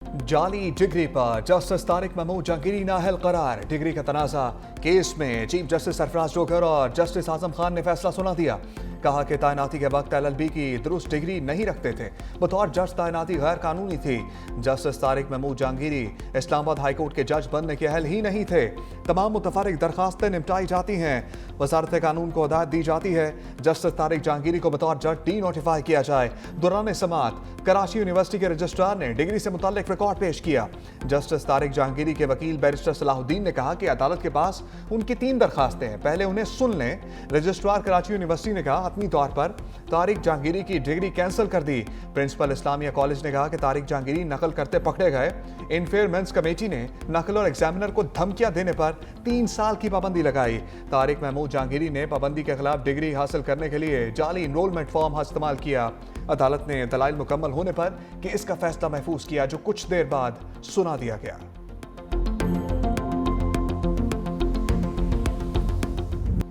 जाली डिग्री पर जस्टिस तारिक महमूद जहांगीरी नाअहल करार। डिग्री का तनाज़ा केस में चीफ जस्टिस सरफराज जोकर और जस्टिस आजम खान ने फैसला सुना दिया। कहा कि तैनाती के वक्त LLB की दुरुस्त डिग्री नहीं रखते थे, बतौर जज तैनाती गैर कानूनी थी। Justice Tariq Mahmood Jahangiri Islamabad high court के जज बनने के अहल ही नहीं थे। तमाम मुतफरिक दरखास्तें निपटाई जाती हैं, वजारत कानून को हिदायत दी जाती है जस्टिस तारिक जहांगीरी को बतौर जज डी नोटिफाई किया जाए। दौरान समाअत कराची यूनिवर्सिटी के रजिस्ट्रार ने डिग्री से मुताल्लिक रिकॉर्ड पेश किया। जस्टिस तारिक जहांगीरी के वकील बैरिस्टर सलाहुद्दीन ने कहा कि अदालत के पास उनकी 3 दरखास्तें हैं, पहले उन्हें सुन लें। रजिस्ट्रार कराची यूनिवर्सिटी ने कहा हतमी तौर पर तारिक जहांगीरी की डिग्री कैंसिल कर दी। प्रिंसिपल इस्लामिया कॉलेज ने कहा कि तारिक जहांगीरी नकल करते पकड़े गए। इनफेयरमेंस कमेटी ने नकल और एग्जामिनर को धमकियां देने पर 3 साल की पाबंदी लगाई। तारिक महमूद जहांगीरी ने पाबंदी के खिलाफ डिग्री हासिल करने के लिए जाली इनरोलमेंट फॉर्म इस्तेमाल किया। अदालत ने दलाइल मुकम्मल होने पर कि इसका फैसला महफूज किया, जो कुछ देर बाद सुना दिया गया।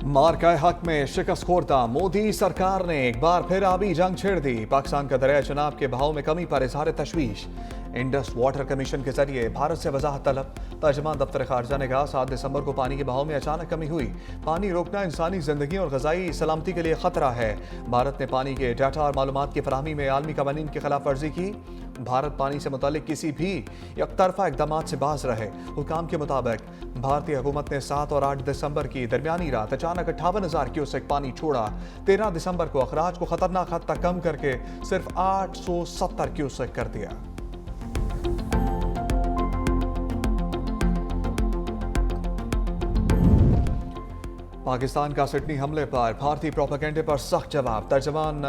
मार्का हक में शिकस्त खोरता मोदी सरकार ने एक बार फिर आबी जंग छेड़ दी। पाकिस्तान का दरिया चनाब के बहाव में कमी पर इजहार तशवीश। इंडस वाटर कमीशन के जरिए भारत से वजाहत तलब। तर्जमान दफ्तर खारजा ने कहा 7 दिसंबर को पानी के बहाव में अचानक कमी हुई। पानी रोकना इंसानी जिंदगी और ग़िज़ाई सलामती के लिए खतरा है। भारत ने पानी के डाटा और मालूमात की फराहमी में आलमी कवानीन की खिलाफ वर्जी की। भारत पानी से मुतालिक किसी भी एकतरफा इक़दामात से बाज रहे। हुकाम के मुताबिक भारतीय हुकूमत ने 7 और 8 दिसंबर की दरमियानी रात अचानक 58,000 क्यूसेक पानी छोड़ा। 13 दिसंबर को अखराज को खतरनाक हद तक कम करके सिर्फ 870 क्यूसेक कर दिया। पाकिस्तान का सिडनी हमले पर भारतीय प्रोपेगेंडे पर सख्त जवाब। तर्जमान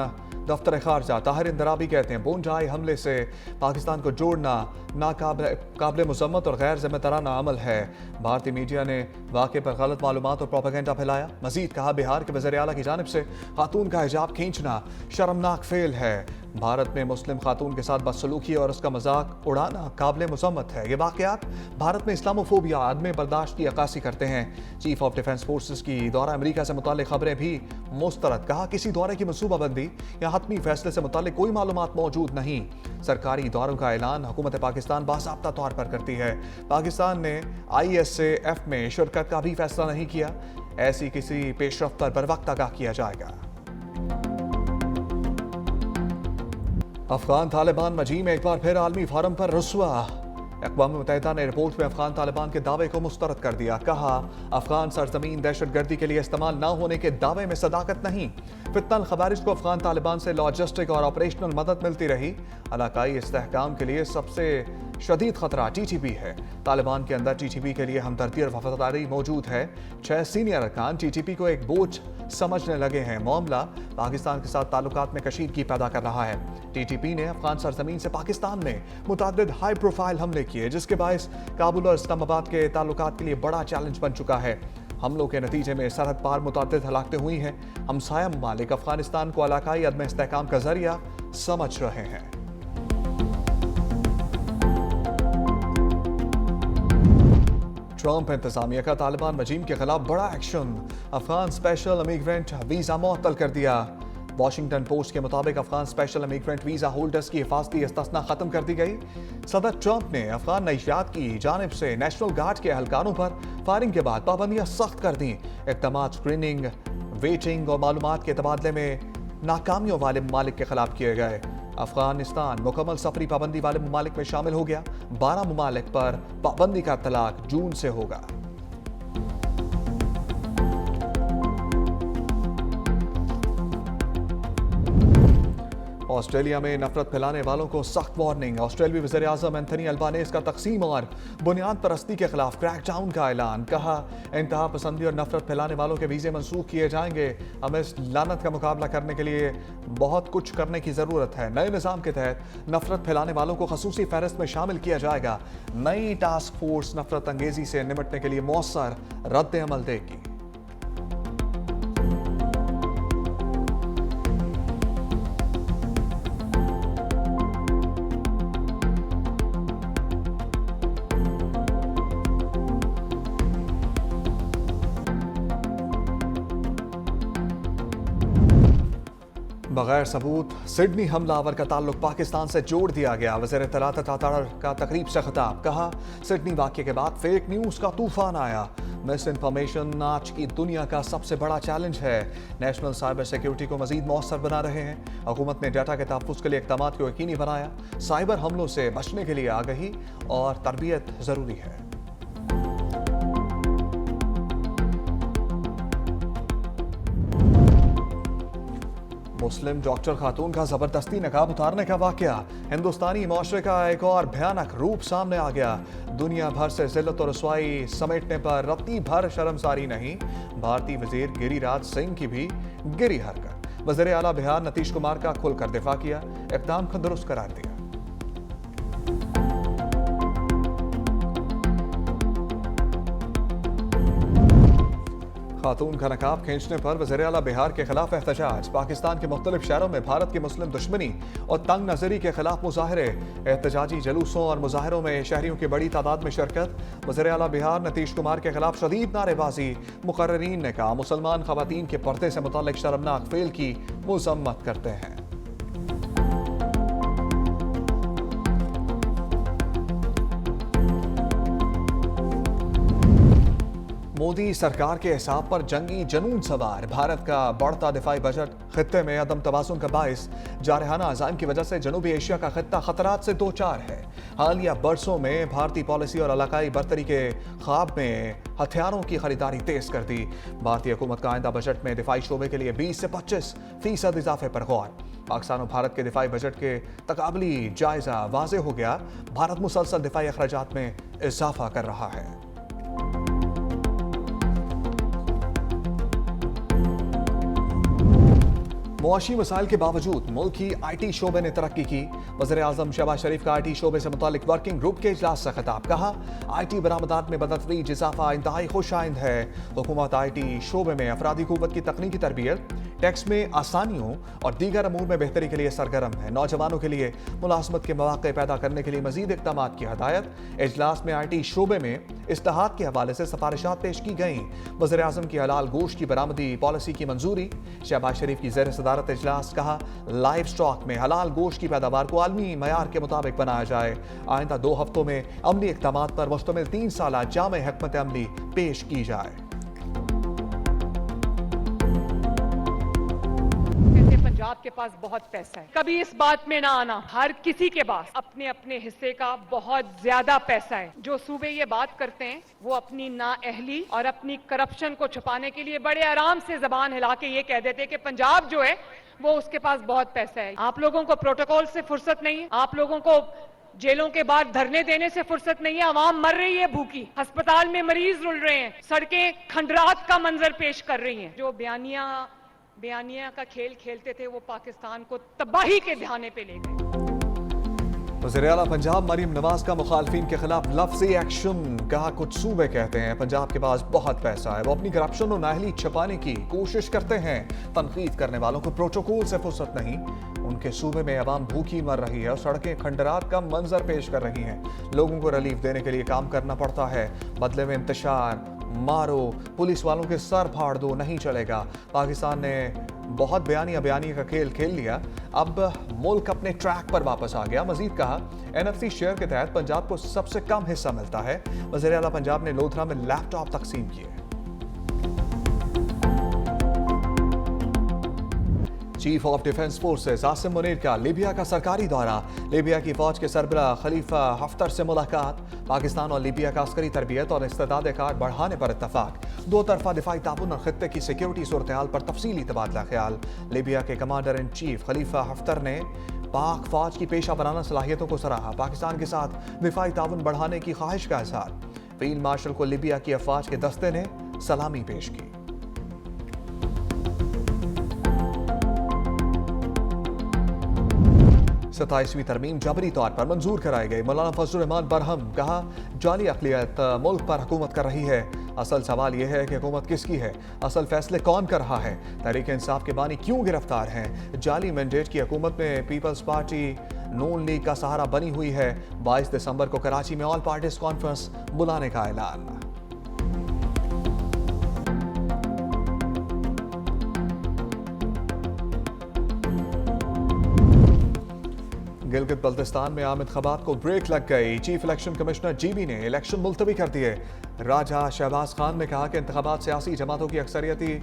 दफ्तर खारजा ताहिर इंदराबी कहते हैं बोनजाई हमले से पाकिस्तान को जोड़ना नाकाबिल मज़म्मत और गैर ज़िम्मेदाराना अमल है। भारतीय मीडिया ने वाक़े पर गलत मालूमात और प्रोपेगेंडा फैलाया। मजीद कहा बिहार के वज़ीर आला की जानिब से खातून का हिजाब खींचना शर्मनाक फेल है। भारत में मुस्लिम खातून के साथ बदसलूकी और उसका मजाक उड़ाना काबिल मज़म्मत है। ये वाक़यात भारत में इस्लामोफोबिया आदम बर्दाश्त की अक्कासी करते हैं। चीफ ऑफ डिफेंस फोर्सेस की दौरा अमरीका से मुताल्लिक खबरें भी मुस्तरद। कहा किसी दौरे की मनसूबाबंदी या हतमी फैसले से मुताल्लिक कोई मालूमात मौजूद नहीं। सरकारी दौरों का ऐलान हुकूमत पाकिस्तान बाज़ाब्ता तौर पर करती है। पाकिस्तान ने ISAF में शिरकत का भी फैसला नहीं किया। ऐसी किसी पेशरफ पर बरवक्त आगाह किया जाएगा। अफगान तालिबान मजी में एक बार फिर आलमी फोरम पर रुस्वा। अक़वाम मुत्तहिदा ने रिपोर्ट में अफगान तालिबान के दावे को मुस्तरद कर दिया। कहा अफगान सरजमीन दहशतगर्दी के लिए इस्तेमाल न होने के दावे में सदाकत नहीं। फितनल खवारिज को अफगान तालिबान से लॉजिस्टिक और ऑपरेशनल मदद मिलती रही। इलाकाई इस्तेहकाम के लिए सबसे शदीद खतरा TTP है। तालिबान के अंदर TTP के लिए हमदर्दी और वफादारी मौजूद है। 6 सीनियर अरकान TTP को एक बोझ समझने लगे हैं। मामला पाकिस्तान के साथ ताल्लुकात में कशीदगी पैदा कर रहा है। TTP ने अफगान सरजमीन से पाकिस्तान में मुतअद्दिद हाई प्रोफाइल हमले किए, जिसके बायस काबुल और इस्लामाबाद के ताल्लुकात के लिए बड़ा चैलेंज बन चुका है। हमलों के नतीजे में सरहद पार मुतअद्दिद हलाकतें हुई हैं। हमसाया ममालिक अफगानिस्तान को इलाकाई अदम इस्तेहकाम का जरिया समझ रहे हैं। ट्रंप इंतजामिया का तालिबान मजीम के खिलाफ बड़ा action. Afghan special immigrant visa मुअत्तल कर दिया। वॉशिंगटन पोस्ट के मुताबिक Afghan special immigrant visa holders की हिफाजती इस्तिस्ना खत्म कर दी गई। सदर ट्रंप ने अफगान नशियात की जानिब से नेशनल गार्ड के एहलकारों पर फायरिंग के बाद पाबंदियां सख्त कर दी। इक़दामात स्क्रीनिंग, वेटिंग और मालूमात के तबादले में नाकामियों वाले ममालिक के खिलाफ किए गए। अफगानिस्तान मुकम्मल सफरी पाबंदी वाले ममालिक में शामिल हो गया। 12 ममालिक पर पाबंदी का इत्तलाक जून से होगा। ऑस्ट्रेलिया में नफरत फैलाने वालों को सख्त वार्निंग। ऑस्ट्रेलियाई वज़ीर आज़म एंथनी अल्बानीज़ का तकसीम और बुनियाद परस्ती के खिलाफ क्रैकडाउन का ऐलान। कहा इंतहा पसंदी और नफरत फैलाने वालों के वीज़े मनसूख किए जाएंगे। हमें इस लानत का मुकाबला करने के लिए बहुत कुछ करने की ज़रूरत है। नए निज़ाम के तहत नफरत फैलाने वालों को खसूसी फहरिस्त में शामिल किया जाएगा। नई टास्क फोर्स नफरत अंगेजी से निपटने के लिए मौसर रद्द अमल देगी। बगैर सबूत सिडनी हमलावर का ताल्लुक पाकिस्तान से जोड़ दिया गया। वज़ीर इत्तलात अतातार का तकरीब से खिताब, कहा सिडनी वाक़ये के बाद फेक न्यूज़ का तूफान आया। मिस इन्फॉर्मेशन आज की दुनिया का सबसे बड़ा चैलेंज है। नेशनल साइबर सिक्योरिटी को मजीद मौसर बना रहे हैं। हुकूमत ने डाटा के तहफ़्फ़ुज़ के लिए इक़दामात को यकीनी बनाया। साइबर हमलों से बचने के लिए आगाही और तरबियत ज़रूरी है। मुस्लिम डॉक्टर खातून का जबरदस्ती नकाब उतारने का वाकया हिंदुस्तानी माशरे का एक और भयानक रूप सामने आ गया। दुनिया भर से जिल्लत और रुसवाई समेटने पर रत्ती भर शर्मसारी नहीं, भारतीय वजीर गिरिराज सिंह की भी गिरी हरकत। वज़ीर आला बिहार नीतीश कुमार का खुलकर दिफा किया, इक़दाम को दुरुस्त करार दिया। खातून का नकाब खींचने पर वज़ीर आला बिहार के खिलाफ एहतजाज। पाकिस्तान के मुख्तलिफ शहरों में भारत की मुस्लिम दुश्मनी और तंग नजरी के खिलाफ मुजाहरे। एहतजाजी जुलूसों और मुजाहरों में शहरियों की बड़ी तादाद में शिरकत। वज़ीर आला बिहार नीतीश कुमार के खिलाफ शदीद नारेबाजी। मुकर्रिरीन ने कहा मुसलमान खवातीन के पर्दे से मुताल्लिक शर्मनाक फेल की मजम्मत करते हैं। मोदी सरकार के हिसाब पर जंगी जनून सवार भारत का बढ़ता दिफाई बजट खित्ते में अदम तवाज़ुन का बाइस। जारहाना अज़ाइम की वजह से जनूबी एशिया का खित्ता खतरात से दो चार है। हालिया बरसों में भारतीय पॉलिसी और इलाकाई बरतरी के ख्वाब में हथियारों की खरीदारी तेज कर दी। भारतीय हुकूमत का आइंदा बजट में दिफाई शोबे के लिए 20 से 25% इजाफे पर गौर। पाकिस्तान और भारत के दिफाई बजट के तकाबली जायजा वाज़ेह हो गया। भारत मुसलसल दिफाई अखराजात में इजाफा कर रहा है। मुआशी मसाइल के बावजूद मुल्क की IT शोबे ने तरक्की की। वज़ीर आज़म शहबाज शरीफ का IT शोबे से मुतालिक वर्किंग ग्रुप के इजलास से खिताब, कहा IT बरामदात में बदतरीज इजाफा इंतहाई खुश आइंद है। हुकूमत IT शोबे में अफरादी कुव्वत की तकनीकी तरबियत, टैक्स में आसानियों और दीगर अमूर में बेहतरी के लिए सरगर्म है। नौजवानों के लिए मुलाजमत के मौके पैदा करने के लिए मजीद इक़दाम की हदायत। इजलास में IT शोबे में इस्तेहाद के हवाले से सिफारिशात पेश की गईं। वज़ीर आज़म की हलाल गोश्त की बरामदी पॉलिसी की मंजूरी। शहबाज शरीफ की ज़ेर सदारत इजलास, कहा लाइव स्टॉक में हलाल गोश्त की पैदावार को आलमी मयार के मुताबिक बनाया जाए। आइंदा 2 हफ्तों में अमली इक़दामात पर मुश्तमिल 3 साला जामे हिकमत अमली पेश की जाए। पंजाब के पास बहुत पैसा है, कभी इस बात में ना आना, हर किसी के पास अपने अपने हिस्से का बहुत ज्यादा पैसा है। जो सूबे ये बात करते हैं वो अपनी नाअहली और अपनी करप्शन को छुपाने के लिए बड़े आराम से जबान हिला के ये कह देते हैं कि पंजाब जो है वो उसके पास बहुत पैसा है। आप लोगों को प्रोटोकॉल से फुर्सत नहीं है, आप लोगों को जेलों के बाद धरने देने से फुर्सत नहीं है। आवाम मर रही है भूखी, अस्पताल में मरीज रुल रहे हैं, सड़कें खंडरात का मंजर पेश कर रही हैं। जो बयानिया का खेल खेलते थे वो पाकिस्तान को तबाही के ध्याने पे ले गए। वज़ीर आला पंजाब मरीम नवाज का मुखालफिन के खिलाफ लफ्ज़ी एक्शन, कहा कुछ सूबे कहते हैं पंजाब के पास बहुत पैसा है, वो अपनी करप्शन और नाअहली छिपाने की कोशिश करते हैं। तनकीद करने वालों को प्रोटोकॉल से फुर्सत नहीं। उनके सूबे में अवाम भूखी मर रही है और सड़कें खंडरात का मंजर पेश कर रही हैं। लोगों को रिलीफ देने के लिए काम करना पड़ता है, बदले में इंतशार, मारो, पुलिस वालों के सर फाड़ दो, नहीं चलेगा। पाकिस्तान ने बहुत बयानी का खेल खेल लिया, अब मुल्क अपने ट्रैक पर वापस आ गया। मजीद कहा NFC शेयर के तहत पंजाब को सबसे कम हिस्सा मिलता है। वज़ीर आला पंजाब ने लोधरा में लैपटॉप तकसीम किए। Chief of defence forces Asim Munir का लीबिया का सरकारी दौरा। लीबिया की फौज के सरबराह खलीफा हफ्तर से मुलाकात। पाकिस्तान और लीबिया का अस्करी तरबियत और इस्तेदाद कार बढ़ाने पर इत्तफाक। 2 तरफा दिफाई ताउन और खित्ते की सिक्योरिटी सूरत हाल पर तफसीली तबादला ख्याल। लीबिया के commander in chief Khalifa Haftar ने पाक फौज की पेशा वराना सलाहियतों को सराहा। पाकिस्तान के साथ दिफाई ताउन बढ़ाने की ख्वाहिश का इज़हार। फील्ड मार्शल को लीबिया की अफवाज के दस्ते ने सलामी पेश की। 27वीं तरमीम जबरी तौर पर मंजूर कराई गई। मौलाना फजलुर रहमान बरहम, कहा जाली अक़लियत मुल्क पर हुकूमत कर रही है। असल सवाल यह है कि हुकूमत किसकी है, असल फैसले कौन कर रहा है। तहरीक इंसाफ के बानी क्यों गिरफ्तार हैं। जाली मैंडेट की हुकूमत में पीपल्स पार्टी नून लीग का सहारा बनी हुई है। 22 दिसंबर को कराची में ऑल पार्टीज कॉन्फ्रेंस बुलाने का ऐलान। गिलगित बल्तिस्तान में आम इंतखाबात को ब्रेक लग गई। चीफ इलेक्शन कमिश्नर जीबी ने इलेक्शन मुलतवी कर दिए। राजा शहबाज खान ने कहा कि इंतखाबात सियासी जमातों की अक्सरियती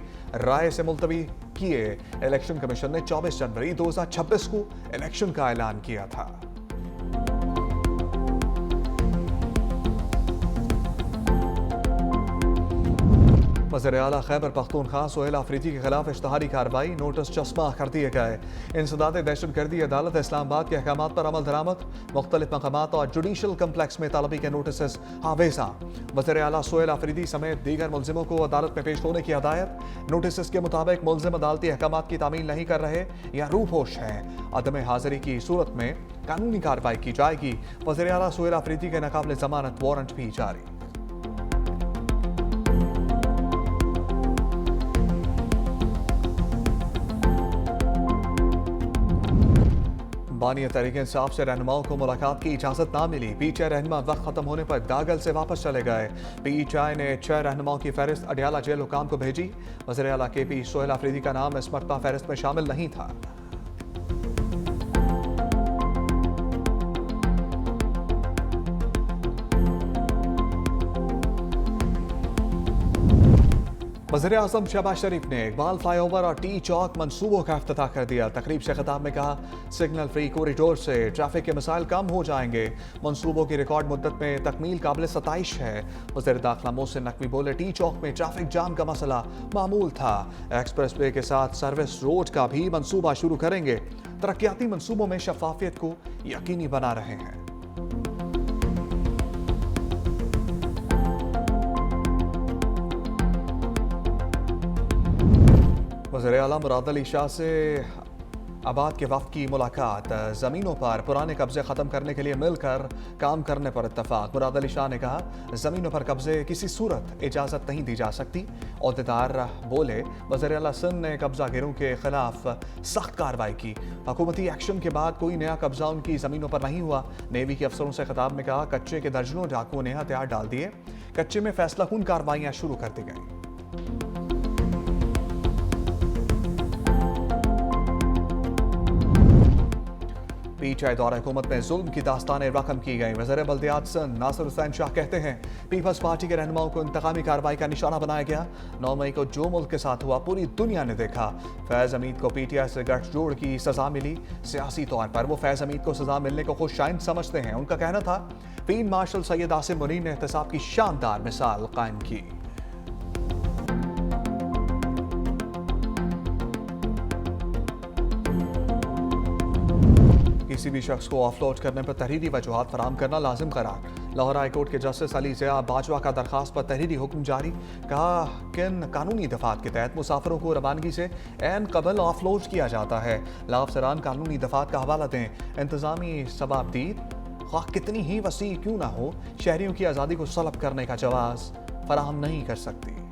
राय से मुलतवी किए। इलेक्शन कमीशन ने 24 जनवरी 2026 को इलेक्शन का ऐलान किया था। वज़ीर-ए-आला खैबर पख्तूनख्वा सोहेल आफरीदी के खिलाफ इश्तहारी कार्रवाई, नोटिस चस्मा कर दिए गए। इंसदाद दहशतगर्दी अदालत इस्लामाबाद के अहकामात पर अमल दरामद, मुख्तलिफ मकामात और जुडिशल कम्प्लेक्स में तलबी के नोटिस आवेजा। वज़ीर-ए-आला सोहेल आफरीदी समेत दीगर मुलजिमों को अदालत में पेश होने की हदायत। नोटिस के मुताबिक मुलजिम अदालती अहकामात की तामील नहीं कर रहे या रूपोश हैं। अदम हाजिरी की सूरत में कानूनी कार्रवाई की जाएगी। वज़ीर-ए-आला सोहेल आफरीदी के नाकाबिल जमानत वारंट भी जारी। बानी तहरीक इंसाफ से रहनुमाओं को मुलाकात की इजाज़त ना मिली। पीटीआई रहनुमा वक्त खत्म होने पर दागल से वापस चले गए। पीटीआई ने 6 रहनुमाओं की फहरिस्त अडियाला जेल हुकाम को भेजी। वज़ीर-ए-आला KP सोहेल आफरीदी का नाम इस मरतबा फहरिस्त में शामिल नहीं था। वज़ीर-ए-आज़म शहबाज शरीफ ने इकबाल फ्लाईओवर और टी चौक मंसूबों का इफ्तिताह कर दिया। तकरीब से खिताब में कहा, सिग्नल फ्री कॉरिडोर से ट्रैफिक के मसाइल कम हो जाएंगे। मंसूबों की रिकॉर्ड मुद्दत में तकमील काबिल सताइश है। वज़ीर दाखिला मोहसिन नकवी बोले, टी चौक में ट्रैफिक जाम का मसला मामूल था। एक्सप्रेस वे के साथ सर्विस रोड का भी मंसूबा शुरू करेंगे। तरक्याती मंसूबों में शफाफियत को यकीनी बना रहे हैं। वज़ीर-ए-आला मुराद अली शाह से आबाद के वफ़द की मुलाकात। ज़मीनों पर पुराने कब्जे ख़त्म करने के लिए मिलकर काम करने पर इत्तफ़ाक़। मुराद अली शाह ने कहा, ज़मीनों पर कब्जे किसी सूरत इजाज़त नहीं दी जा सकती। ओहदेदार बोले, वज़ीर-ए-आला सिंध ने कब्जा गिरों के खिलाफ सख्त कार्रवाई की। हुकूमती एक्शन के बाद कोई नया कब्जा उनकी ज़मीनों पर नहीं हुआ। नेवी के अफसरों से खिताब में कहा, कच्चे के दर्जनों डाकुओं ने हथियार डाल दिए। कच्चे में फैसला कुन कार्रवाइयाँ शुरू कर दी गई। पीटीआई दौरा हुकूमत में जुल्म की दास्तानें रकम की गई। वज़ीर बल्दियात सिंध नासिर हुसैन शाह कहते हैं, पीपल्स पार्टी के रहनुमाओं को इंतकामी कार्रवाई का निशाना बनाया गया। 9 मई को जो मुल्क के साथ हुआ पूरी दुनिया ने देखा। फैज़ हमीद को पीटीआई से गठजोड़ की सजा मिली। सियासी तौर पर वो फैज़ हमीद को सजा मिलने को खुशाइंद समझते हैं। उनका कहना था, फील्ड मार्शल सैयद आसिम मुनीर ने एहतसाब की शानदार मिसाल कायम की। किसी भी शख्स को ऑफलोड करने पर तहरीरी वजूहात फराहम करना लाजिम करार। लाहौर हाई कोर्ट के जस्टिस अली ज़िया बाजवा का दरखास्त पर तहरीरी हुक्म जारी। कहा, किन कानूनी दफात के तहत मुसाफिरों को रवानगी से ऐन कबल ऑफलोड किया जाता है। लाफसरान कानूनी दफात का हवाला दें। इंतजामी सबाबदीद ख्वाह कितनी ही वसी क्यों ना हो, शहरियों की आज़ादी को सलब करने का जवाज़ फराहम नहीं कर सकती।